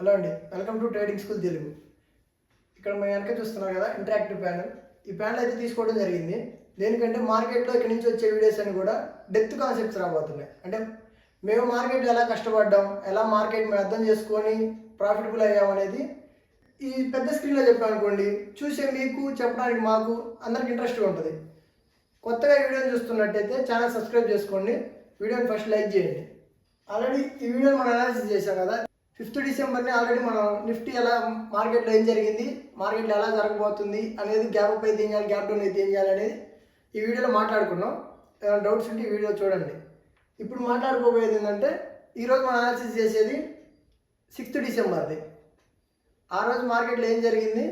Hello అండి, welcome to trading school Telugu. ఇక్కడ మనం వెనక చూస్తున్నారు కదా ఇంటరాక్టివ్ ప్యానల్. ఈ ప్యానల్ అయితే తీసుకోవడం జరిగింది. దేనికంటే మార్కెట్లో ఇక్కడి నుంచి వచ్చే వీడియోస్ అని కూడా డెప్త్ కాన్సెప్ట్స్ రాబోతున్నాయి. అంటే మేము మార్కెట్లో ఎలా కష్టపడ్డాం, ఎలా మార్కెట్ మేము అర్థం చేసుకొని ప్రాఫిటబుల్ అయ్యాం అనేది ఈ పెద్ద స్క్రీన్లో చెప్పాను అనుకోండి, చూసే మీకు చెప్పడానికి మాకు అందరికి ఇంట్రెస్ట్గా ఉంటుంది. కొత్తగా వీడియోని చూస్తున్నట్టయితే ఛానల్ సబ్స్క్రైబ్ చేసుకోండి, వీడియోని ఫస్ట్ లైక్ చేయండి. ఆల్రెడీ ఈ వీడియోని మనం అనాలిసిస్ చేసాం కదా. 5th డిసెంబర్ని ఆల్రెడీ మనం నిఫ్టీ ఎలా మార్కెట్లో ఏం జరిగింది, మార్కెట్లో ఎలా జరగబోతుంది అనేది, గ్యాప్ అప్ అయితే ఏం చేయాలి, గ్యాప్ డౌన్ అయితే ఏం చేయాలి అనేది ఈ వీడియోలో మాట్లాడుకున్నాం. ఏమైనా డౌట్స్ ఉంటే ఈ వీడియో చూడండి. ఇప్పుడు మాట్లాడుకోబోయేది ఏంటంటే, ఈరోజు మనం అనాలిసిస్ చేసేది 6th డిసెంబర్ది. ఆ రోజు మార్కెట్లో ఏం జరిగింది,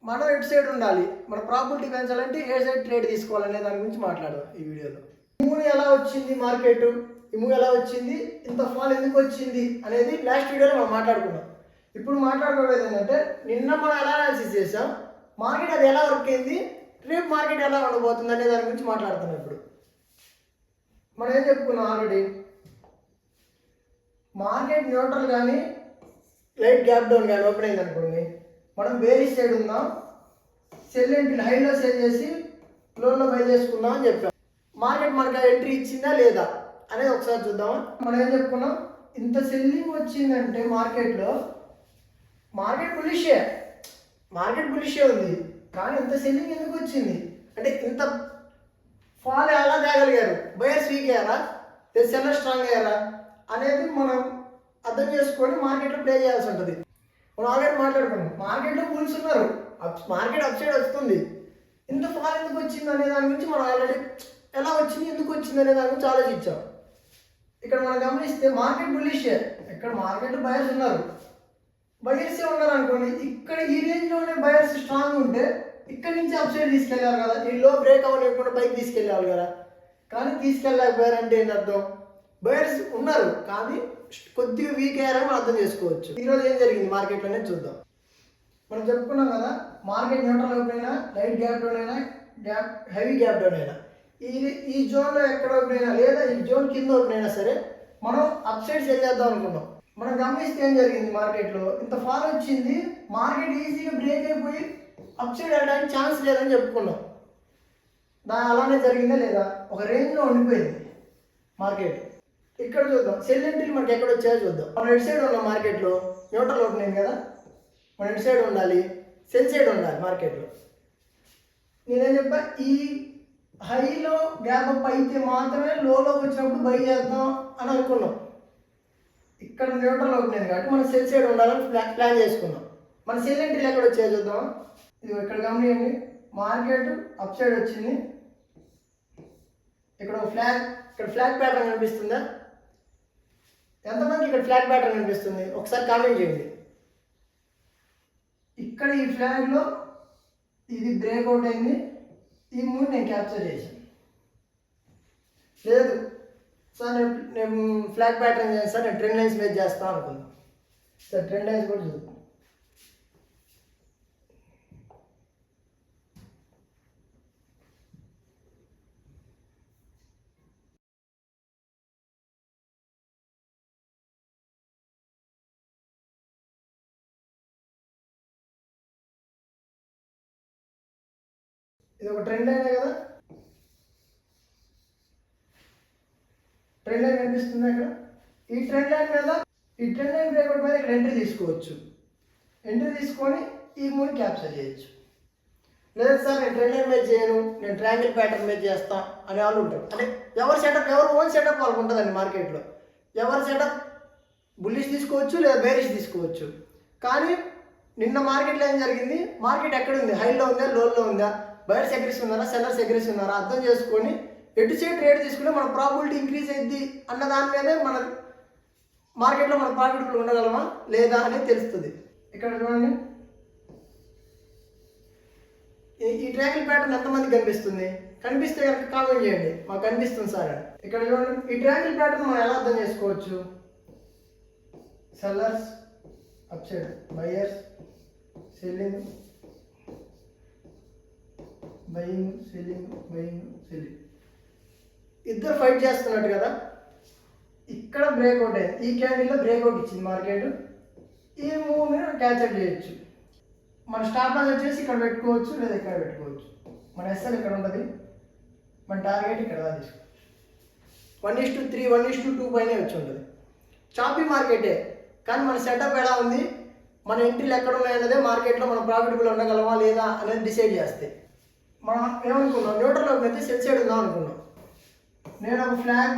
మనం ఎటు సైడ్ ఉండాలి, మన ప్రాబిలిటీ పెంచాలంటే ఏ సైడ్ ట్రేడ్ తీసుకోవాలనే దాని గురించి మాట్లాడదాం ఈ వీడియోలో. మూవ్ ఎలా వచ్చింది మార్కెట్, ఈ మూవ్ ఎలా వచ్చింది, ఇంత ఫాల్ ఎందుకు వచ్చింది అనేది లాస్ట్ వీడియోలో మనం మాట్లాడుకున్నాం. ఇప్పుడు మాట్లాడుకోలేదు ఏంటంటే, నిన్న మనం ఎలా అనాలిసిస్ చేసాం, మార్కెట్ అది ఎలా వర్క్ అయింది, రేపు మార్కెట్ ఎలా ఉండబోతుంది అనే దాని గురించి మాట్లాడుతున్నాం. ఇప్పుడు మనం ఏం చెప్పుకున్నాం ఆల్రెడీ, మార్కెట్ న్యూట్రల్ కానీ లైట్ గ్యాప్ డౌన్ కానీ ఓపెన్ అయింది అనుకోండి, మనం బేరిష్ సైడ్ ఉందాం, సెల్ ఎంట్రీ హైలో సెల్ చేసి లోన్లో బై చేసుకుందాం అని చెప్పాం. మార్కెట్ మనకు ఎంట్రీ ఇచ్చిందా లేదా అనేది ఒకసారి చూద్దామా. మనం ఏం చెప్పుకున్నాం, ఇంత సెల్లింగ్ వచ్చిందంటే మార్కెట్లో మార్కెట్ బులిషే ఉంది, కానీ ఇంత సెల్లింగ్ ఎందుకు వచ్చింది అంటే, ఇంత ఫాల్ ఎలా తేగలిగారు, బయర్స్ వీక్ అయ్యారా లేదా సెల్లర్ స్ట్రాంగ్ అయ్యారా అనేది మనం అర్థం చేసుకొని మార్కెట్లో ప్లే చేయాల్సి ఉంటుంది. మనం ఆల్రెడీ మాట్లాడుకున్నాం, మార్కెట్లో బుల్స్ ఉన్నారు, మార్కెట్ అప్ సైడ్ వస్తుంది, ఇంత ఫాల్ ఎందుకు వచ్చింది అనే దాని గురించి మనం ఆల్రెడీ ఎలా వచ్చింది, ఎందుకు వచ్చింది అనే దాని గురించి ఆలోచించాం. ఇక్కడ మనం గమనిస్తే మార్కెట్ బుల్లిషే, ఇక్కడ మార్కెట్ బయర్స్ ఉన్నారు, బయర్సే ఉన్నారు అనుకోండి, ఇక్కడ ఈ రేంజ్లోనే బయర్స్ స్ట్రాంగ్ ఉంటే ఇక్కడ నుంచి అప్ సైడ్ తీసుకెళ్ళాలి కదా, ఈ లో బ్రేక్ అవ్వలేకుండా పైకి తీసుకెళ్ళాలి కదా, కానీ తీసుకెళ్ళలేకపోయారంటే ఏంటి అర్థం, బయర్స్ ఉన్నారు కానీ కొద్దిగా వీక్ అయ్యారని మనం అర్థం చేసుకోవచ్చు. ఈరోజు ఏం జరిగింది మార్కెట్లోనే చూద్దాం. మనం చెప్పుకున్నాం కదా, మార్కెట్ న్యూట్రల్ ఓపెన్ అయినా, లైట్ గ్యాప్ డౌన్ అయినా, హెవీ గ్యాప్ డౌన్ అయినా, ఈ జోన్లో ఎక్కడ ఓపెన్ అయినా లేదా ఈ జోన్ కింద ఓపెన్ అయినా సరే మనం అప్ సైడ్ సెల్ చేద్దాం అనుకున్నాం. మనం గమనిస్తే ఏం జరిగింది, మార్కెట్లో ఇంత ఫాల్ వచ్చింది, మార్కెట్ ఈజీగా బ్రేక్ అయిపోయి అప్ సైడ్ వెళ్ళడానికి ఛాన్స్ లేదని చెప్పుకున్నాం. అలానే జరిగిందా లేదా, ఒక రేంజ్లో ఉండిపోయింది మార్కెట్. ఇక్కడ చూద్దాం, సెల్ ఎంట్రీలు మనకి ఎక్కడ వచ్చాయో చూద్దాం. మనం ఎటు సైడ్ ఉన్నాం, మార్కెట్లో న్యూట్రల్ ఓపెన్ అయింది కదా, మనం ఎటు సైడ్ ఉండాలి, సెల్ సైడ్ ఉండాలి మార్కెట్లో. నేనేం చెప్పా, ఈ హైలో గ్యాప్ అప్ అయితే మాత్రమే లోలోకి వచ్చినప్పుడు బై చేద్దాం అని అనుకున్నాం. ఇక్కడ న్యూట్రల్ అవుతుంది కాబట్టి మనం సెల్ సైడ్ ఉండాలని ప్లాన్ చేసుకున్నాం. మన సెల్ ఎంట్రీలు ఎక్కడ వచ్చాయో చూద్దాం. ఇది ఇక్కడ గమనియండి, మార్కెట్ అప్ సైడ్ వచ్చింది, ఇక్కడ ఫ్లాగ్ ప్యాటర్న్ కనిపిస్తుందా, ఎంతమందికి ఇక్కడ ఫ్లాగ్ ప్యాటర్న్ కనిపిస్తుంది ఒకసారి కామెంట్ చేయండి. ఇక్కడ ఈ ఫ్లాగ్లో ఇది బ్రేక్అవుట్ అయింది, ఈ మూడు నేను క్యాప్చర్ చేశాను. లేదు సార్ నేను ఫ్లాగ్ ప్యాటర్న్ చేయాలి సార్, నేను ట్రెండ్ లైన్స్ మీద చేస్తాను అనుకుందాం. సార్ ట్రెండ్ లైన్స్ కూడా చూద్దాం. ఇది ఒక ట్రెండ్ లైన్ కదా, ట్రెండ్ లైన్ కనిపిస్తుంది ఇక్కడ. ఈ ట్రెండ్ లైన్ బ్రేక్అవుట్ మీద ఇక్కడ ఎంట్రీ తీసుకోవచ్చు, ఎంట్రీ తీసుకొని ఈ మూడు క్యాప్చర్ చేయొచ్చు. లేదు సార్ నేను ట్రెండ్ లైన్ మీద చేయను, నేను ట్రయాంగిల్ ప్యాటర్న్ మీద చేస్తా అనే వాళ్ళు ఉంటారు. అంటే ఎవరు ఓన్ సెటప్ వాళ్ళకు ఉంటుందండి. మార్కెట్లో ఎవరి సెటప్ బుల్లిష్ తీసుకోవచ్చు లేదా బేరిష్ తీసుకోవచ్చు. కానీ నిన్న మార్కెట్లో ఏం జరిగింది, మార్కెట్ ఎక్కడ ఉంది, హైలో ఉందా లోలో ఉందా, బయర్స్ అగ్రెసివ్ ఉన్నారా సెల్లర్స్ అగ్రెసివ్ ఉన్నారా అర్థం చేసుకొని ఎటు సైడ్ ట్రేడ్ తీసుకుంటే మన ప్రాబిలిటీ ఇంక్రీజ్ అయింది అన్న దాని మీదే మన మార్కెట్లో మన ప్రాఫిటబుల్ ఉండగలమా లేదా అనేది తెలుస్తుంది. ఇక్కడ చూడండి, ఈ ట్రయాంగిల్ ప్యాటర్న్ ఎంతమందికి కనిపిస్తుంది, కనిపిస్తే కనుక కామెంట్ చేయండి, మాకు కనిపిస్తుంది సార్ అని. ఇక్కడ చూడండి, ఈ ట్రయాంగిల్ ప్యాటర్న్ మనం ఎలా అర్థం చేసుకోవచ్చు, sellers up side, buyers selling, buying selling, ఇద్దరు ఫైట్ చేస్తున్నట్టు కదా. ఇక్కడ బ్రేక్అవుట్ అయింది, ఈ క్యాండిల్లో బ్రేక్అవుట్ ఇచ్చింది మార్కెట్, ఈ మూవ్ని క్యాప్చర్ చేయొచ్చు. మన స్టాప్ లాస్ వచ్చేసి ఇక్కడ పెట్టుకోవచ్చు లేదా ఇక్కడ పెట్టుకోవచ్చు. మన ఎస్ఎల్ ఇక్కడ ఉంటుంది, మన టార్గెట్ ఇక్కడ తీసుకోవచ్చు. 1:3 1:2 పైనే వచ్చి ఉంటుంది. చాపీ మార్కెటే, కానీ మన సెటప్ ఎలా ఉంది, మన ఎంట్రీలు ఎక్కడ ఉన్నాయన్నదే మార్కెట్లో మనం ప్రాఫిటబుల్ ఉండగలమా లేదా అనేది డిసైడ్ చేస్తే. మనం ఏమనుకున్నాం, న్యూట్రల్లోకి అయితే సెల్ సైడ్ ఉందాం అనుకున్నాం. నేను ఒక ఫ్లాగ్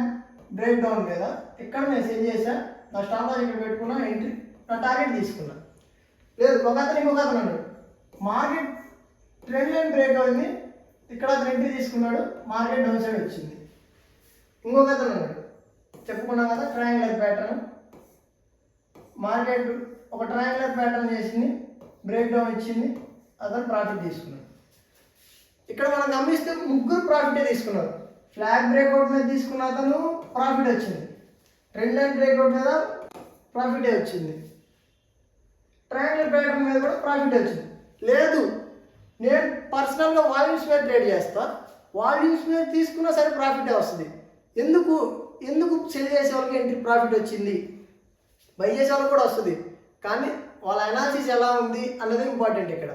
బ్రేక్ డౌన్ మీద ఇక్కడ నేను సెల్ చేశా, నా స్టాప్ లాస్ ఇక్కడ పెట్టుకున్నా, ఎంట్రీ నా టార్గెట్ తీసుకున్నా. లేదు ఇంకొక అతను అన్నాడు, మార్కెట్ ట్రెండ్ లైన్ బ్రేక్ అయింది, ఇక్కడ అతను ఎంట్రీ తీసుకున్నాడు, మార్కెట్ డౌన్ సైడ్ వచ్చింది. ఇంకొక అతను ఉన్నాడు, చెప్పుకున్నాం కదా ట్రయాంగులర్ ప్యాటర్న్, మార్కెట్ ఒక ట్రయాంగులర్ ప్యాటర్న్ చేసింది, బ్రేక్ డౌన్ ఇచ్చింది, అతను ప్రాఫిట్ తీసుకున్నాడు. ఇక్కడ మనం గమనిస్తే ముగ్గురు ప్రాఫిటే తీసుకున్నారు. ఫ్లాగ్ బ్రేక్అవుట్ మీద తీసుకున్న అతను ప్రాఫిట్ వచ్చింది, ట్రెండ్ లైన్ బ్రేక్అవుట్ మీద ప్రాఫిటే వచ్చింది, ట్రయాంగులర్ ప్యాటర్న్ మీద కూడా ప్రాఫిట్ వచ్చింది. లేదు నేను పర్సనల్గా వాల్యూమ్స్ మీద ట్రేడ్ చేస్తా, వాల్యూమ్స్ మీద తీసుకున్నా సరే ప్రాఫిటే వస్తుంది. ఎందుకు సెల్ చేసే వాళ్ళకి ఎంట్రీ ప్రాఫిట్ వచ్చింది, బై చేసే వాళ్ళకి కూడా వస్తుంది, కానీ వాళ్ళ అనాలిసిస్ ఎలా ఉంది అన్నది ఇంపార్టెంట్ ఇక్కడ.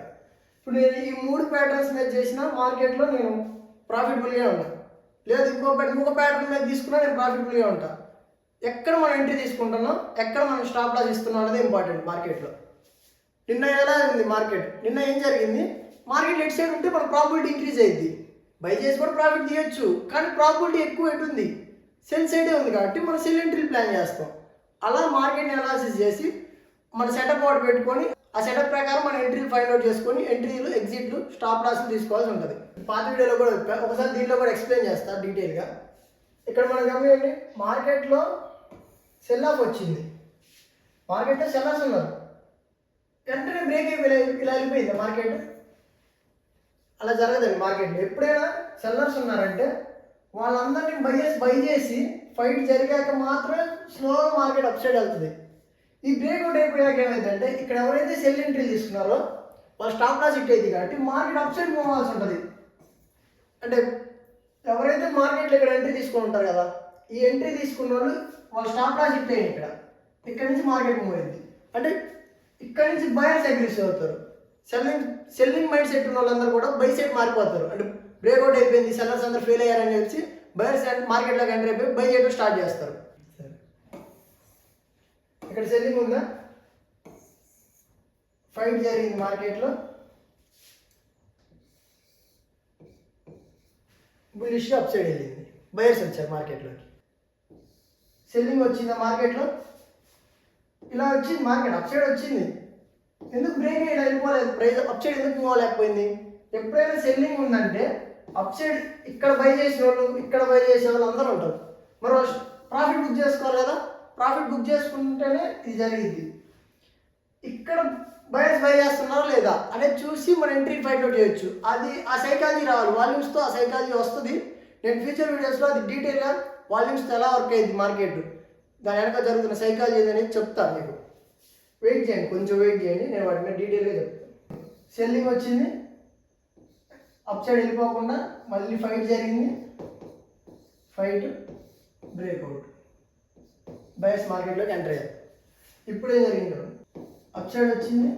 ఇప్పుడు నేను ఈ 3 ప్యాటర్న్స్ మీద చేసిన మార్కెట్లో నేను ప్రాఫిటబుల్గా ఉంటాను. లేదు ఇంకొక ప్యాటర్న్ మీద తీసుకున్నా నేను ప్రాఫిటబుల్గా ఉంటాను. ఎక్కడ మనం ఎంట్రీ తీసుకుంటున్నాం, ఎక్కడ మనం స్టాప్ లాస్ ఇస్తున్నాం అనేది ఇంపార్టెంట్ మార్కెట్లో. నిన్న ఎలా ఉంది మార్కెట్, నిన్న ఏం జరిగింది, మార్కెట్ ఎట్ సైడ్ ఉంటే మన ప్రాబిలిటీ ఇంక్రీజ్ అయ్యింది, బై చేసి కూడా ప్రాఫిట్ తీయొచ్చు, కానీ ప్రాబిలిటీ ఎక్కువ ఎటు ఉంది, సెల్ సైడే ఉంది కాబట్టి మనం సెల్ ఎంట్రీలు ప్లాన్ చేస్తాం. అలా మార్కెట్ని అనాలిసిస్ చేసి మన సెటప్ అవుట్ పెట్టుకొని ఆ సెటప్ ప్రకారం మన ఎంట్రీలు ఫైండ్ అవుట్ చేసుకొని ఎంట్రీలు ఎగ్జిట్లు స్టాప్ లాస్లు తీసుకోవాల్సి ఉంటుంది. పాత వీడియోలో కూడా ఒకసారి దీంట్లో కూడా ఎక్స్ప్లెయిన్ చేస్తాను డీటెయిల్గా. ఇక్కడ మనం గమనించండి, మార్కెట్లో సెల్ ఆఫ్ వచ్చింది, మార్కెట్లో సెల్లర్స్ ఉన్నారు, వెంటనే బ్రేక్ ఇలా వెళ్ళిపోయింది మార్కెట్. అలా జరగదండి మార్కెట్లో. ఎప్పుడైనా సెల్లర్స్ ఉన్నారంటే వాళ్ళందరినీ బై చేసి ఫైట్ జరిగాక మాత్రమే స్లోగా మార్కెట్ అప్ సైడ్ వెళ్తుంది. ఈ బ్రేక్అవుట్ అయిపోయాక ఏమైందంటే ఇక్కడ ఎవరైతే సెల్ ఎంట్రీలు తీసుకున్నారో వాళ్ళు స్టాప్ లాస్ హిట్ అయింది కాబట్టి మార్కెట్ అప్ సైడ్ మూవ్ అవ్వాల్సి ఉంటుంది. అంటే ఎవరైతే మార్కెట్లో ఇక్కడ ఎంట్రీ తీసుకుని ఉంటారు కదా, ఈ ఎంట్రీ తీసుకున్న వాళ్ళు స్టాప్ లాస్ హిట్ అయ్యింది, ఇక్కడ నుంచి మార్కెట్ మూవ్ అయింది. అంటే ఇక్కడ నుంచి బయర్స్ అగ్రెసివ్ అవుతారు. సెల్లింగ్ మైండ్ సెట్ ఉన్న వాళ్ళందరూ కూడా బై సైడ్ మారిపోతారు. అంటే బ్రేక్అవుట్ అయిపోయింది, సెల్లర్స్ అందరూ ఫెయిల్ అయ్యారని చెప్పి బయర్స్ మార్కెట్లోకి ఎంటర్ అయిపోయి బై చేయడం స్టార్ట్ చేస్తారు. ఇక్కడ సెల్లింగ్ ఉందా, ఫైట్ జరిగింది మార్కెట్లో, బుల్లిష్గా అప్ సైడ్ వెళ్ళింది, బయర్స్ వచ్చారు మార్కెట్లోకి. సెల్లింగ్ వచ్చిందా మార్కెట్లో, ఇలా వచ్చింది మార్కెట్ అప్ సైడ్ వచ్చింది. ఎందుకు బ్రేక్ అయ్యి వెళ్ళిపోలేదు, ప్రైస్ అప్ సైడ్ ఎందుకు మూవ్ అవ్వలేకపోయింది? ఎప్పుడైనా సెల్లింగ్ ఉందంటే అప్ సైడ్ ఇక్కడ బై చేసిన వాళ్ళు, ఇక్కడ బై చేసే వాళ్ళు అందరూ ఉంటారు. మరి ప్రాఫిట్ బుక్ చేసుకోవాలి కదా, ప్రాఫిట్ బుక్ చేసుకుంటేనే ఇది జరిగింది. ఇక్కడ బయర్స్ బై చేస్తున్నారా లేదా అనేది చూసి మన ఎంట్రీ ఫైండ్ అవుట్ చేయొచ్చు. అది ఆ సైకాలజీ రావాలి, వాల్యూమ్స్తో ఆ సైకాలజీ వస్తుంది. నేను ఫ్యూచర్ వీడియోస్లో అది డీటెయిల్గా వాల్యూమ్స్తో ఎలా వర్క్ అయ్యింది మార్కెట్, దాని వెనక జరుగుతున్న సైకాలజీ అనేది చెప్తాను మీకు. వెయిట్ చేయండి, కొంచెం వెయిట్ చేయండి, నేను వాటిని డీటెయిల్గా చెప్తాను. సెల్లింగ్ వచ్చింది, అప్ సైడ్ వెళ్ళిపోకుండా మళ్ళీ ఫైట్ జరిగింది, ఫైట్ బ్రేక్అవుట్, బయర్స్ మార్కెట్లోకి ఎంటర్ అయ్యారు. ఇప్పుడు ఏం జరిగింది, అప్ సైడ్ వచ్చింది,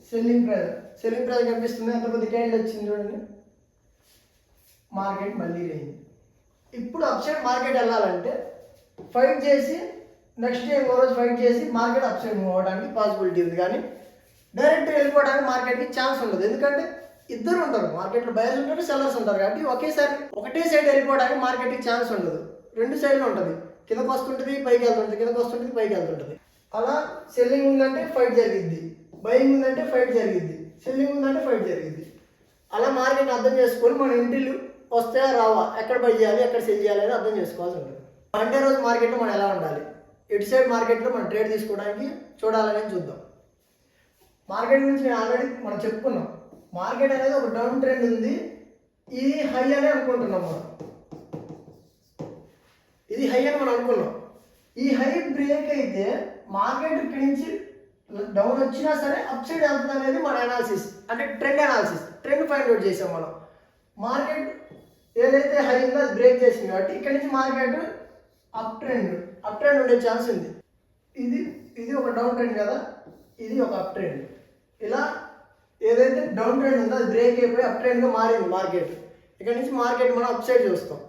సెల్లింగ్ ప్రైస్ కనిపిస్తుంది, అంత కొద్ది క్యాండిల్ వచ్చింది చూడండి, మార్కెట్ మళ్ళీ వేయింది. ఇప్పుడు అప్ సైడ్ మార్కెట్ వెళ్ళాలంటే ఫైట్ చేసి నెక్స్ట్ డే ఇంకో రోజు ఫైట్ చేసి మార్కెట్ అప్ సైడ్ మూవ్ అవ్వడానికి పాసిబిలిటీ ఉంది, కానీ డైరెక్ట్ వెళ్ళిపోవడానికి మార్కెట్కి ఛాన్స్ ఉండదు. ఎందుకంటే ఇద్దరు ఉంటారు మార్కెట్లో, బయర్స్ ఉంటారు, సెల్లర్స్ ఉంటారు కాబట్టి ఒకటే సైడ్ వెళ్ళిపోవడానికి మార్కెట్కి ఛాన్స్ ఉండదు. 2 సైడ్లు ఉంటుంది, కిందకు వస్తుంటుంది పైకి వెళ్తుంటుంది, కిందకు వస్తుంటుంది పైకి వెళ్తుంటుంది. అలా సెల్లింగ్ ఉందంటే ఫైట్ జరిగింది, బయింగ్ ఉందంటే ఫైట్ జరిగింది, సెల్లింగ్ ఉందంటే ఫైట్ జరిగింది. అలా మార్కెట్ అర్థం చేసుకొని మన ఎంట్రీలు వస్తాయా రావా, ఎక్కడ బై చేయాలి ఎక్కడ సెల్ చేయాలి అని అర్థం చేసుకోవాల్సి ఉంటుంది. మండే రోజు మార్కెట్లో మనం ఎలా ఉండాలి, ఎటు సైడ్ మార్కెట్లో మనం ట్రేడ్ తీసుకోవడానికి చూడాలని చూద్దాం. మార్కెట్ గురించి నేను ఆల్రెడీ మనం చెప్పుకున్నాం, మార్కెట్ అనేది ఒక డౌన్ ట్రెండ్ ఉంది, ఇది హై అని అనుకుంటున్నాం మనం, ఇది హై అని మనం అనుకున్నాం. ఈ హై బ్రేక్ అయితే మార్కెట్ ఇక్కడి నుంచి డౌన్ వచ్చినా సరే అప్ సైడ్ వెళ్తుంది అనేది మన అనాలిసిస్, అంటే ట్రెండ్ ఫైండ్ అవుట్ చేసాం మనం. మార్కెట్ ఏదైతే హై ఉందో అది బ్రేక్ చేసింది కాబట్టి ఇక్కడి నుంచి మార్కెట్ అప్ ట్రెండ్ ఉండే ఛాన్స్ ఉంది. ఇది ఇది ఒక డౌన్ ట్రెండ్ కదా, ఇది ఒక అప్ ట్రెండ్. ఇలా ఏదైతే డౌన్ ట్రెండ్ ఉందో అది బ్రేక్ అయిపోయి అప్ ట్రెండ్గా మారింది మార్కెట్. ఇక్కడ నుంచి మార్కెట్ మనం అప్ సైడ్ చూస్తాం.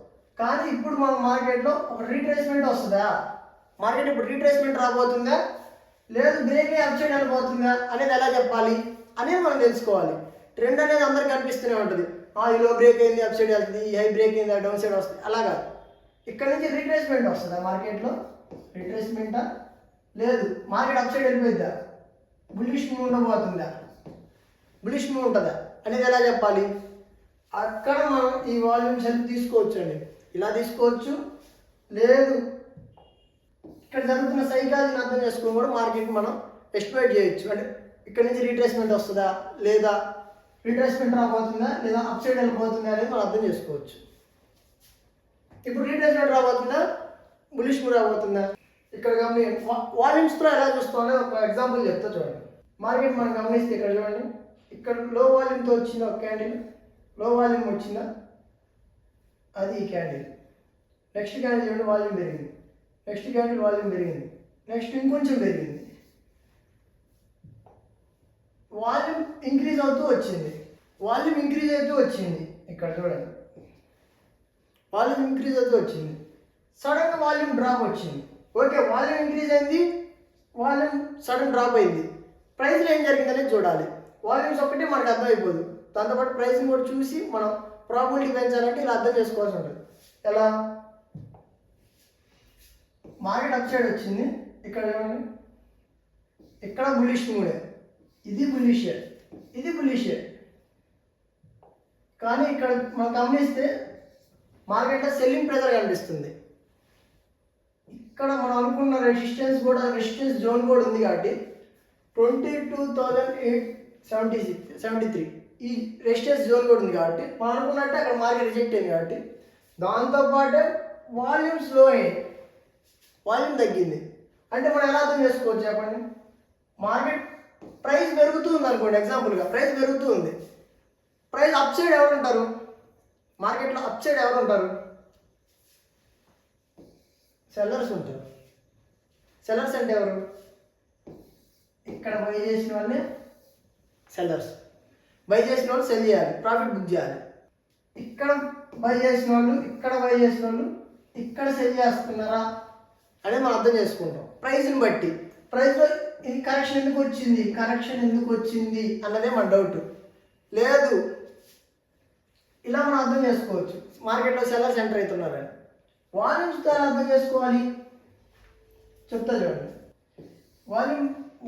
కానీ ఇప్పుడు మన మార్కెట్లో ఒక రీట్రేస్మెంట్ వస్తుందా, మార్కెట్ ఇప్పుడు రీట్రేస్మెంట్ రాబోతుందా, లేదు బ్రేక్ అయ్యి అప్ సైడ్ వెళ్ళిపోతుందా అనేది ఎలా చెప్పాలి అనేది మనం తెలుసుకోవాలి. ట్రెండ్ అనేది అందరికి కనిపిస్తూనే ఉంటుంది. ఈ లో బ్రేక్ అయింది అప్ సైడ్ వెళ్తుంది, ఈ హై బ్రేక్ అయింది డౌన్ సైడ్ వస్తుంది. అలాగా ఇక్కడ నుంచి రీట్రేస్మెంట్ వస్తుందా మార్కెట్లో, రీట్రేస్మెంటా లేదు మార్కెట్ అప్ సైడ్ వెళ్ళిపోయిద్దా, బుల్లిష్ మూవ్ ఉండబోతుందా, బుల్లిష్ మూవ్ ఉంటుందా అనేది ఎలా చెప్పాలి. అక్కడ మనం ఈ వాల్యూమ్స్ అనేది తీసుకోవచ్చు అండి. ఇలా తీసుకోవచ్చు, లేదు ఇక్కడ జరుగుతున్న సైకాలజీని అర్థం చేసుకొని కూడా మార్కెట్ మనం ఎస్టిమేట్ చేయొచ్చు. అంటే ఇక్కడ నుంచి రీట్రేస్మెంట్ వస్తుందా, లేదా రీట్రేస్మెంట్ రాబోతుందా, లేదా అప్ సైడ్ వెళ్ళిపోతుందా అనేది మనం అర్థం చేసుకోవచ్చు. ఇప్పుడు రీట్రేస్మెంట్ రాబోతుందా, బుల్లిష్ మూవ్ రాబోతుందా. ఇక్కడ వాల్యూమ్స్తో ఎలా చూస్తామో ఒక ఎగ్జాంపుల్ చెప్తా చూడండి. మార్కెట్ మనం గమనిస్తే ఇక్కడ చూడండి, ఇక్కడ లో వాల్యూమ్తో వచ్చింది ఒక క్యాండిల్, లో వాల్యూమ్ వచ్చిందా, అది ఈ క్యాండిల్. నెక్స్ట్ క్యాండిల్ చూడండి వాల్యూమ్ పెరిగింది, నెక్స్ట్ క్యాండిల్ వాల్యూమ్ పెరిగింది, నెక్స్ట్ ఇంకొంచెం పెరిగింది, వాల్యూమ్ ఇంక్రీజ్ అవుతూ వచ్చింది, వాల్యూమ్ ఇంక్రీజ్ అవుతూ వచ్చింది. ఇక్కడ చూడండి వాల్యూమ్ ఇంక్రీజ్ అవుతూ వచ్చింది, సడన్గా వాల్యూమ్ డ్రాప్ వచ్చింది. ఓకే, వాల్యూమ్ ఇంక్రీజ్ అయింది, వాల్యూమ్ సడన్ డ్రాప్ అయింది. ప్రైస్లో ఏం జరిగిందనేది చూడాలి. వాల్యూమ్స్ ఒక్కటే మనకు అర్థమైపోదు, దాంతోపాటు ప్రైస్ని కూడా చూసి మనం ప్రాబిలిటీ పెంచాలంటే ఇలా అర్థం చేసుకోవాల్సి ఉంటుంది. ఎలా మార్కెట్ అప్ సైడ్ వచ్చింది, ఇక్కడ చూడండి ఇక్కడ బులిష్ మూడే, ఇది బులిషే, ఇది బులిషే. కానీ ఇక్కడ మనం గమనిస్తే మార్కెట్లో సెల్లింగ్ ప్రెజర్ కనిపిస్తుంది. ఇక్కడ మనం అనుకున్న రెసిస్టెన్స్ జోన్ కూడా ఉంది కాబట్టి 22,873 ఈ రెసిస్టెన్స్ జోన్ కూడా ఉంది కాబట్టి మనం అనుకున్నట్టే అక్కడ మార్కెట్ రిజెక్ట్ అయింది కాబట్టి దాంతోపాటు వాల్యూమ్ స్లో అయింది, వాల్యూమ్ తగ్గింది. అంటే మనం ఎలా అర్థం చేసుకోవచ్చు చెప్పండి. మార్కెట్ ప్రైస్ పెరుగుతూ ఉంది అనుకోండి, ఎగ్జాంపుల్గా ప్రైస్ పెరుగుతూ ఉంది, ప్రైస్ అప్ సైడ్ ఎవరు ఉంటారు మార్కెట్లో, అప్ సైడ్ ఎవరు ఉంటారు, సెల్లర్స్ ఉంటారు. సెల్లర్స్ అంటే ఎవరు, ఇక్కడ బై చేసిన వాళ్ళే సెల్లర్స్. బై చేసిన వాళ్ళు సెల్ చేయాలి, ప్రాఫిట్ బుక్ చేయాలి. ఇక్కడ బై చేసిన వాళ్ళు, ఇక్కడ బై చేసిన వాళ్ళు ఇక్కడ సెల్ చేస్తున్నారా అనేది మనం అర్థం చేసుకుంటాం ప్రైస్ని బట్టి. ప్రైస్లో ఇది కరెక్షన్ ఎందుకు వచ్చింది అన్నదే మన డౌట్. లేదు ఇలా మనం అర్థం చేసుకోవచ్చు మార్కెట్లో సెల్లర్స్ ఎంటర్ అవుతున్నారని. వాల్యూమ్స్ ద్వారా అర్థం చేసుకోవాలి, చెప్తా చూడండి.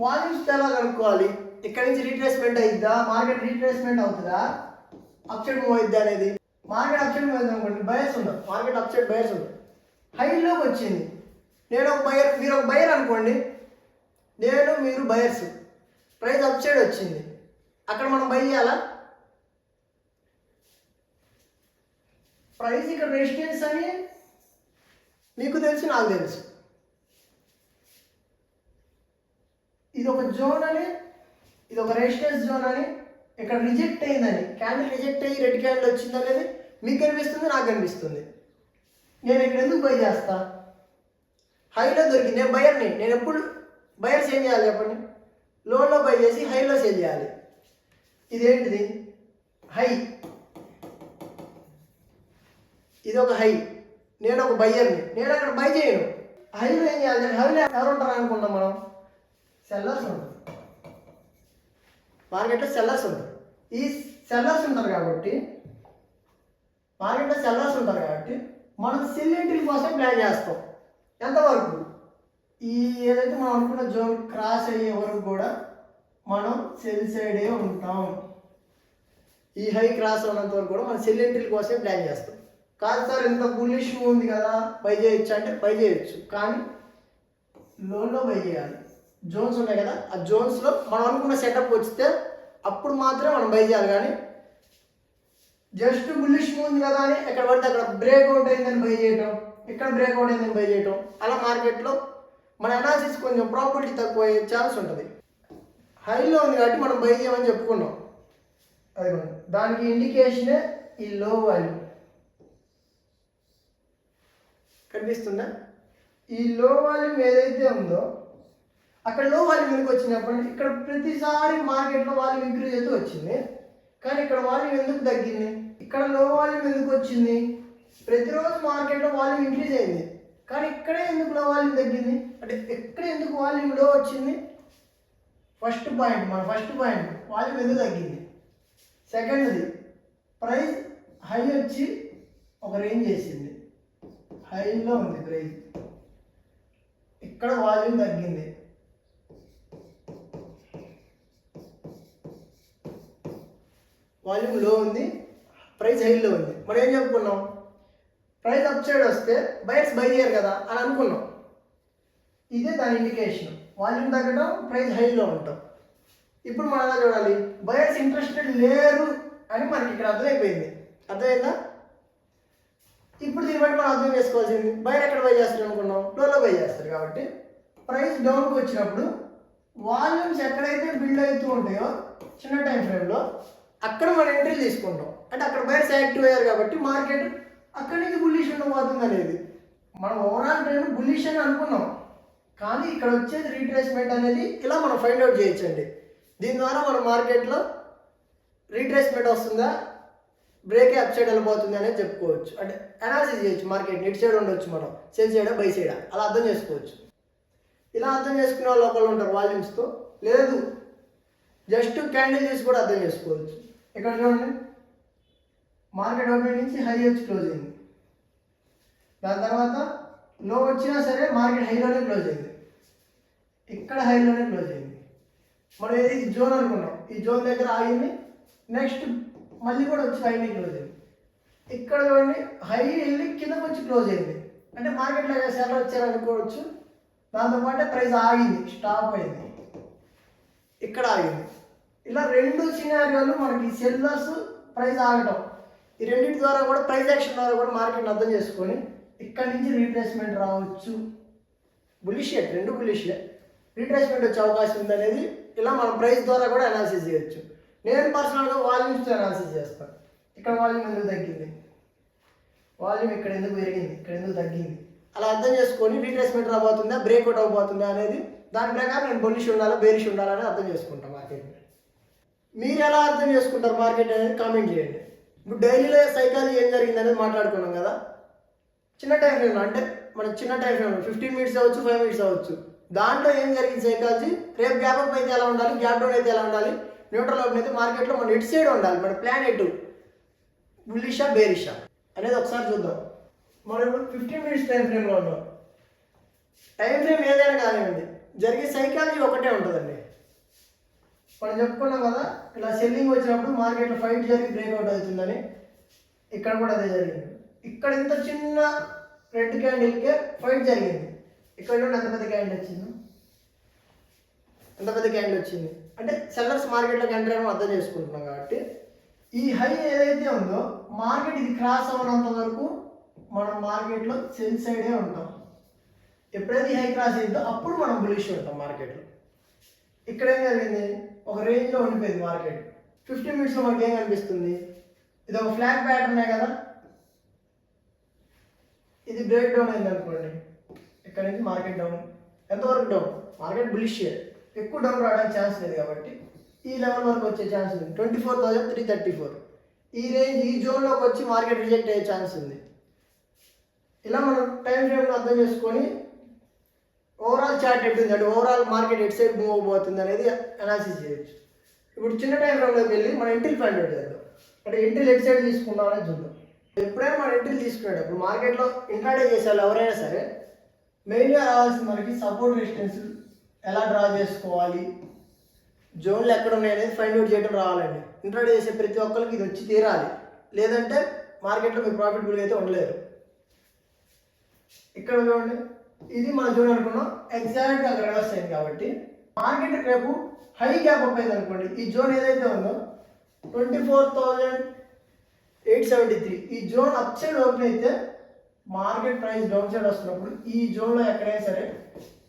వాల్యూమ్స్ ఎలా కనుక్కోవాలి, ఇక్కడ నుంచి రీట్రేస్మెంట్ అయిద్దా, మార్కెట్ రీట్రేస్మెంట్ అవుతుందా, అప్ సైడ్ మూవ్ అయిద్దా అనేది. మార్కెట్ అప్ సైడ్ మూవ్ అవుతుంది అనుకోండి, బయర్స్ ఉన్నారు, మార్కెట్ అప్ సైడ్ బయర్స్ ఉన్నారు, హైలోకి వచ్చింది, నేను ఒక బయర్, మీరు ఒక బయర్ అనుకోండి, మీరు బయర్స్, ప్రైస్ అప్ సైడ్ వచ్చింది, అక్కడ మనం బై చేయాలా. ప్రైస్ ఇక్కడ రెసిస్టెన్స్ అని మీకు తెలుసు, నాకు తెలుసు, ఇది ఒక జోన్ అని, ఇది ఒక రెసిస్టెన్స్ జోన్ అని, ఇక్కడ రిజెక్ట్ అయిందని, క్యాండిల్ రిజెక్ట్ అయ్యి రెడ్ క్యాండిల్ వచ్చింది అనేది మీకు కనిపిస్తుంది, నాకు కనిపిస్తుంది. నేను ఇక్కడ ఎందుకు బై చేస్తా, హైలో దొరికింది, నేను బయర్ని. నేను ఎప్పుడు బయర్స్ ఏం చేయాలి చెప్పండి, లోలో బై చేసి హైలో సేల్ చేయాలి. ఇదేంటిది హై, ఇది ఒక హై, నేను ఒక బయ్యర్ని, నేను అక్కడ బై చేయను. హైలో ఏం చేయాలి, హైలో ఎవరు ఉంటారు అనుకున్నాం మనం, సెల్లర్స్ ఉంటారు, మార్కెట్లో సెల్లర్స్ ఉంటారు. ఈ సెల్లర్స్ ఉంటారు కాబట్టి మనం సెల్ ఎంట్రీ కోసం ప్లాన్ చేస్తాం. ఎంతవరకు, ఈ ఏదైతే మనం అనుకున్న జోన్ క్రాస్ అయ్యే వరకు కూడా మనం సెల్ సైడే ఉంటాం. ఈ హై క్రాస్ అయినంత వరకు కూడా మనం సెల్ ఎంట్రీ కోసం ప్లాన్ చేస్తాం. కాదు సార్ ఇంత బుల్లిష్ ఉంది కదా బై చేయొచ్చు అంటే బై చేయొచ్చు, కానీ లోన్లో బై చేయాలి. జోన్స్ ఉన్నాయి కదా, ఆ జోన్స్లో మనం అనుకున్న సెటప్ వస్తే అప్పుడు మాత్రమే మనం బై చేయాలి. కానీ జస్ట్ బుల్లిష్ ఉంది కదా అని ఎక్కడ పడితే అక్కడ బ్రేక్అవుట్ అయిందని బై చేయటం, ఇక్కడ బ్రేక్అవుట్ అయిందని బై చేయటం, అలా మార్కెట్లో మన అనాలిసిస్ కొంచెం ప్రాపర్టీ తక్కువ అయ్యే ఛాన్స్ ఉంటుంది. హైలో ఉంది కాబట్టి మనం బై చేయమని చెప్పుకున్నాం, అది దానికి ఇండికేషనే ఈ లో వాల్యూ కనిపిస్తుందా. ఈ లో వాల్యూమ్ ఏదైతే ఉందో అక్కడ లో వాల్యూమ్ ఎందుకు వచ్చినప్పుడు ఇక్కడ ప్రతిసారి మార్కెట్లో వాల్యూమ్ ఇంక్రీజ్ అయితే వచ్చింది, కానీ ఇక్కడ వాల్యూమ్ ఎందుకు తగ్గింది? ఇక్కడ లో వాల్యూమ్ ఎందుకు వచ్చింది? ప్రతిరోజు మార్కెట్లో వాల్యూమ్ ఇంక్రీజ్ అయింది, కానీ ఇక్కడే ఎందుకు లో వాల్యూమ్ తగ్గింది? అంటే ఇక్కడ ఎందుకు వాల్యూమ్ లో వచ్చింది? ఫస్ట్ పాయింట్ వాల్యూమ్ ఎందుకు తగ్గింది. సెకండ్ది ప్రైస్ హై వచ్చి ఒక రేంజ్ చేసింది, హైలో ఉంది ప్రైస్, ఇక్కడ వాల్యూమ్ తగ్గింది. వాల్యూమ్ లో ఉంది, ప్రైస్ హైలో ఉంది. మనం ఏం చెప్పుకున్నాం? ప్రైస్ అప్ సైడ్ వస్తే బయర్స్ బై చేయరు కదా అని అనుకున్నాం. ఇదే దాని ఇండికేషన్. వాల్యూమ్ తగ్గడం, ప్రైస్ హైలో ఉంటాం. ఇప్పుడు మనం ఎలా చూడాలి? బయర్స్ ఇంట్రెస్టెడ్ లేరు అని మనకి ఇక్కడ అర్థమైపోయింది. అర్థమైందా? ఇప్పుడు దీన్ని బట్టి మనం అర్థం చేసుకోవాల్సింది, బయర్ ఎక్కడ బై చేస్తారు అనుకున్నాం? లోలో బై చేస్తారు. కాబట్టి ప్రైస్ డౌన్కి వచ్చినప్పుడు వాల్యూమ్స్ ఎక్కడైతే బిల్డ్ అవుతూ ఉంటాయో చిన్న టైం ఫ్రేమ్లో అక్కడ మనం ఎంట్రీ తీసుకుంటాం. అంటే అక్కడ బయర్స్ యాక్టివ్ అయ్యారు కాబట్టి మార్కెట్ అక్కడి నుంచి బుల్లిష్ ఉండబోతుంది అనేది. మనం ఓవరాల్ ట్రెండ్ బుల్లిష్ అని అనుకున్నాం, కానీ ఇక్కడ వచ్చేది రీట్రేస్మెంట్ అనేది ఇలా మనం ఫైండ్ అవుట్ చేయొచ్చండి. దీని ద్వారా మన మార్కెట్లో రీట్రేస్మెంట్ వస్తుందా, బ్రేక్ అప్ సైడ్ వెళ్ళిపోతుంది అనేది చెప్పుకోవచ్చు. అంటే అనాలిసిస్ చేయొచ్చు. మార్కెట్ ఇటు సైడ్ ఉండొచ్చు, మనం సేల్ సైడా బై సైడా అలా అర్థం చేసుకోవచ్చు. ఇలా అర్థం చేసుకునే వాళ్ళు ఒకళ్ళు ఉంటారు వాల్యూమ్స్తో, లేదు జస్ట్ క్యాండిల్ చూసి కూడా అర్థం చేసుకోవచ్చు. ఇక్కడ చూడండి, మార్కెట్ ఓపెన్ నుంచి హై వచ్చి క్లోజ్ అయింది, దాని తర్వాత లో వచ్చినా సరే మార్కెట్ హైలోనే క్లోజ్ అయింది, ఇక్కడ హైలోనే క్లోజ్ అయింది. మనం ఇది జోన్ అనుకున్నాం, ఈ జోన్ దగ్గర ఆగింది, నెక్స్ట్ మళ్ళీ కూడా వచ్చి హైని క్లోజ్ అయింది. ఇక్కడ చూడండి, హై వెళ్ళి కిందకు వచ్చి క్లోజ్ అయింది. అంటే మార్కెట్లో సెల్లర్ వచ్చారనుకోవచ్చు. దాంతోపాటు ప్రైస్ ఆగింది, స్టాప్ అయింది, ఇక్కడ ఆగింది. ఇలా రెండు సినారియోలు మనకి సెల్లర్స్, ప్రైస్ ఆగటం, ఈ రెండింటి ద్వారా కూడా ప్రైస్ యాక్షన్ ద్వారా కూడా మార్కెట్ని అర్థం చేసుకొని ఇక్కడి నుంచి రీట్రేస్మెంట్ రావచ్చు. బులిషియట్, రెండు బులిషియట్, రీట్రేస్మెంట్ వచ్చే అవకాశం ఉందనేది ఇలా మనం ప్రైస్ ద్వారా కూడా అనాలిసిస్ చేయొచ్చు. నేను పర్సనల్గా వాల్యూమ్స్తో అనాలిసిస్ చేస్తాను. ఇక్కడ వాల్యూమ్ ఎందుకు తగ్గింది, వాల్యూమ్ ఇక్కడ ఎందుకు పెరిగింది, ఇక్కడ ఎందుకు తగ్గింది, అలా అర్థం చేసుకొని రీట్రేస్మెంట్ రాబోతుందా, బ్రేక్అవుట్ అవ్వబోతుందా అనేది దాని ప్రకారం నేను బుల్లిష్ ఉండాలా, బేరిష్ ఉండాలని అర్థం చేసుకుంటాను మార్కెట్ని. మీరు ఎలా అర్థం చేసుకుంటారు మార్కెట్ అనేది కామెంట్ చేయండి. ఇప్పుడు డైలీలో సైకాలజీ ఏం జరిగింది అనేది మాట్లాడుకున్నాం కదా. చిన్న టైం ఫ్రేమ్లో, అంటే మనం చిన్న టైం ఫ్రేమ్లో 15 మినిట్స్ అవ్వచ్చు, 5 మినిట్స్ అవ్వచ్చు, దాంట్లో ఏం జరిగింది సైకాలజీ, రేపు గ్యాప్ అప్ అయితే ఎలా ఉండాలి, గ్యాప్ డౌన్ అయితే ఎలా ఉండాలి, న్యూట్రల్ ఓపెన్ అయితే మార్కెట్లో మనం ఎటు సైడ్ ఉండాలి, మన ప్లాన్ ఎటు, బుల్లిషా బేరిషా అనేది ఒకసారి చూద్దాం. మనం ఇప్పుడు 15 మినిట్స్ టైం ఫ్రేమ్లో ఉన్నాం. టైం ఫ్రేమ్ ఏదైనా కానివ్వండి, జరిగే సైకాలజీ ఒకటే ఉంటుందండి. మనం చెప్పుకున్నాం కదా, ఇలా సెల్లింగ్ వచ్చినప్పుడు మార్కెట్లో ఫైట్ జరిగి బ్రేక్అవుట్ అవుతుందని. ఇక్కడ కూడా అదే జరిగింది. ఇక్కడ ఇంత చిన్న రెడ్ క్యాండిల్కే ఫైట్ జరిగింది. ఇక్కడ ఎంత పెద్ద క్యాండిల్ వచ్చింది, ఎంత పెద్ద క్యాండిల్ వచ్చింది అంటే సెల్లర్స్ మార్కెట్లోకి ఎంటర్ అయ్యడం అర్థం చేసుకుంటున్నాం. కాబట్టి ఈ హై ఏదైతే ఉందో మార్కెట్ ఇది క్రాస్ అవ్వనంత వరకు మనం మార్కెట్లో సెల్ సైడే ఉంటాం. ఎప్పుడైతే ఈ హై క్రాస్ అయిందో అప్పుడు మనం బులిష్ ఉంటాం మార్కెట్లో. ఇక్కడ ఏం జరిగింది, ఒక రేంజ్లో ఉండిపోయింది మార్కెట్. 15 మినిట్స్లో మనకి ఏం కనిపిస్తుంది, ఇది ఒక ఫ్లాగ్ ప్యాటర్నే కదా, ఇది బ్రేక్ డౌన్ అయింది అనుకోండి. ఇక్కడ నుంచి మార్కెట్ డౌన్, ఎంతవరకు డౌన్, మార్కెట్ బులిష్, ఎక్కువ డౌన్ రావడానికి ఛాన్స్ లేదు కాబట్టి ఈ లెవెల్ వరకు వచ్చే ఛాన్స్ ఉంది, 24,334. ఈ రేంజ్, ఈ జోన్లోకి వచ్చి మార్కెట్ రిజెక్ట్ అయ్యే ఛాన్స్ ఉంది. ఇలా మనం టైం ఫ్రేమ్లో అర్థం చేసుకొని ఓవరాల్ చార్ట్ ఎట్టుంది, అంటే ఓవరాల్ మార్కెట్ ఎటు సైడ్ మూవ్ అవబోతుంది అనేది అనాలిసిస్ చేయొచ్చు. ఇప్పుడు చిన్న టైం ఫ్రేమ్లోకి వెళ్ళి మనం ఎంట్రీలు ఫైండ్ అవుట్ చేద్దాం. అంటే ఎంట్రీలు ఎటు సైడ్ తీసుకుందాం అనేది చూద్దాం. ఎప్పుడైనా మనం ఎంట్రీలు తీసుకునేటప్పుడు మార్కెట్లో ఇంట్రాడే చేసే వాళ్ళు ఎవరైనా సరే మెయిన్గా రావాల్సింది మనకి సపోర్ట్ రెసిస్టెన్స్ ఎలా డ్రా చేసుకోవాలి, జోన్లు ఎక్కడ ఉన్నాయి అనేది ఫైండ్ అవుట్ చేయడం రావాలండి. ఇంట్రాడే చేసే ప్రతి ఒక్కరికి ఇది వచ్చి తీరాలి, లేదంటే మార్కెట్లో మీరు ప్రాఫిటబుల్గా అయితే ఉండలేరు. ఇక్కడ చూడండి, ఇది మనం జోన్ అనుకున్నాం, ఎగ్జాక్ట్గా అక్కడ రివర్స్ అయింది. కాబట్టి మార్కెట్ రేపు హై గ్యాప్ అప్ అయింది అనుకోండి, ఈ జోన్ ఏదైతే ఉందో 24,873, ఈ జోన్ అప్ సైడ్ ఓపెన్ అయితే మార్కెట్ ప్రైస్ డౌన్ సైడ్ వస్తున్నప్పుడు ఈ జోన్లో ఎక్కడైనా సరే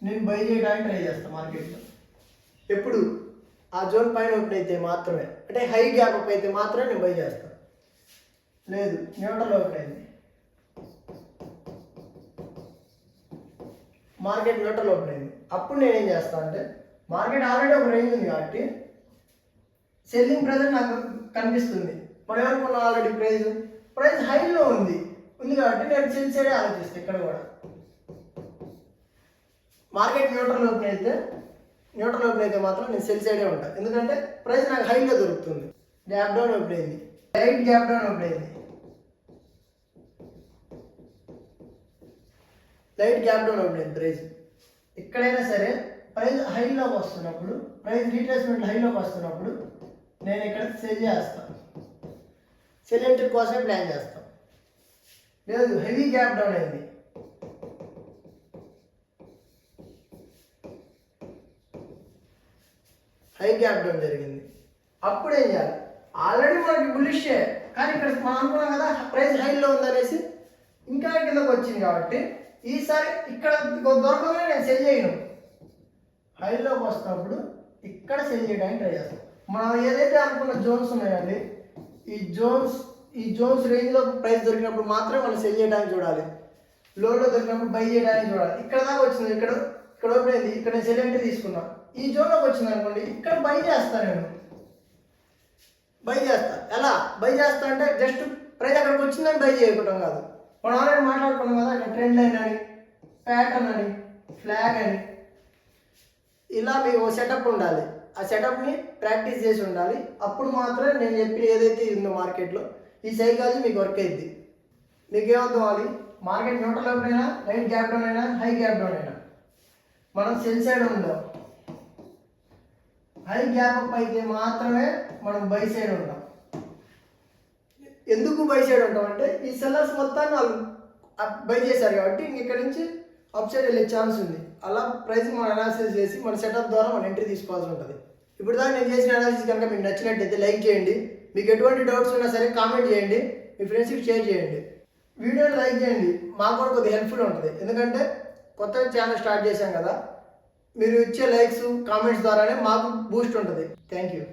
నేను బై చేయడానికి ట్రై చేస్తాను మార్కెట్లో. ఎప్పుడు ఆ జోన్ పైన ఓపెన్ అయితే మాత్రమే, అంటే హై గ్యాప్ అప్ అయితే మాత్రమే నేను బై చేస్తాను. లేదు న్యూట్రల్ ఓపెన్ అయింది, మార్కెట్ న్యూట్రల్ ఓపెన్ అయింది. అప్పుడు నేనేం చేస్తాను అంటే మార్కెట్ ఆల్రెడీ ఒక రేంజ్ ఉంది కాబట్టి సెల్లింగ్ ప్రైస్ నాకు కనిపిస్తుంది. మనం ఏమనుకున్నాం ఆల్రెడీ ప్రైస్ హైలో ఉంది కాబట్టి నేను సెల్ సైడే ఆలోచిస్తాను. ఇక్కడ కూడా మార్కెట్ న్యూట్రల్ ఓపెన్ అయితే మాత్రం నేను సెల్ సైడే ఉంటాను. ఎందుకంటే ప్రైస్ నాకు హైలో దొరుకుతుంది. గ్యాప్ డౌన్ ఓపెన్ అయింది, లైట్ గ్యాప్ డౌన్ ఓపెన్ అయింది, ప్రైస్ ఎక్కడైనా సరే ప్రైస్ హైలోకి వస్తున్నప్పుడు, ప్రైస్ రీట్రేస్మెంట్ హైలోకి వస్తున్నప్పుడు నేను ఇక్కడ సెల్ చేస్తాను. సెల్ ఎంట్రీ కోసమే ప్లాన్ చేస్తాం. లేదు హెవీ గ్యాప్ డౌన్ అయింది, హై గ్యాప్ డౌన్ జరిగింది, అప్పుడు ఏం చేయాలి? ఆల్రెడీ మనకి బుల్లిషే కానీ ఇక్కడ మనం అనుకున్నాం కదా ప్రైస్ హైలో ఉందనేసి ఇంకా కిందకు వచ్చింది కాబట్టి ఈసారి ఇక్కడ దొరకగానే నేను సెల్ చేయను. హైలోకి వస్తున్నప్పుడు ఇక్కడ సెల్ చేయడానికి ట్రై చేస్తాం. మనం ఏదైతే అనుకున్న జోన్స్ ఉన్నాయండి, ఈ జోన్స్ రేంజ్లో ప్రైస్ దొరికినప్పుడు మాత్రమే మనం సెల్ చేయడానికి చూడాలి. లోలో దొరికినప్పుడు బై చేయడానికి చూడాలి. ఇక్కడ దాకా వచ్చింది, ఇక్కడ ఓపెన్ అయింది, ఇక్కడ నేను సెల్ ఎంట్రీ తీసుకున్నా. ఈ జోన్లోకి వచ్చింది అనుకోండి, ఇక్కడ బై చేస్తాను. నేను బై చేస్తా. ఎలా బై చేస్తా అంటే జస్ట్ ప్రైస్ అక్కడికి వచ్చిందని బై చేయకుండా కాదు. మనం ఆల్రెడీ మాట్లాడుకున్నాం కదా, ఇక్కడ ట్రెండ్ లైన్ అని, ప్యాటర్న్ అని, ఫ్లాగ్ అని, ఇలా మీకు సెటప్ ఉండాలి. ఆ సెటప్ని ప్రాక్టీస్ చేసి ఉండాలి. అప్పుడు మాత్రమే నేను చెప్పిన ఏదైతే ఉందో మార్కెట్లో ఈ సైకాలజీ మీకు వర్క్ అయింది. మీకు ఏమర్థం అవ్వాలి? మార్కెట్ న్యూట్రల్ ఓపెన్ అయినా, లైట్ గ్యాప్ డౌన్ అయినా, హై గ్యాప్ డౌన్ అయినా మనం సెల్ సైడ్ ఉందాం. హై గ్యాప్ అప్ అయితే మాత్రమే మనం బై సైడ్ ఉంటాం. ఎందుకు బై సైడ్ ఉంటాం అంటే ఈ సెల్లర్స్ మొత్తాన్ని వాళ్ళు బై చేశారు కాబట్టి ఇక్కడ నుంచి అప్ సైడ్ వెళ్ళే ఛాన్స్ ఉంది. అలా ప్రైస్ మనం అనాలిసిస్ చేసి మన సెటప్ ద్వారా మనం ఎంట్రీ తీసుకోవాల్సి ఉంటుంది. ఇప్పుడు దాకా నేను చేసిన అనాలిసిస్ కనుక మీకు నచ్చినట్టయితే లైక్ చేయండి. మీకు ఎటువంటి డౌట్స్ ఉన్నా సరే కామెంట్ చేయండి, మీ ఫ్రెండ్స్కి షేర్ చేయండి. వీడియోని లైక్ చేయండి, మాకు కూడా కొద్దిగా హెల్ప్ఫుల్ ఉంటుంది. ఎందుకంటే కొత్తగా ఛానల్ స్టార్ట్ చేశాం కదా, మీరు ఇచ్చే లైక్స్ కామెంట్స్ ద్వారానే మాకు బూస్ట్ ఉంటుంది. Thank you.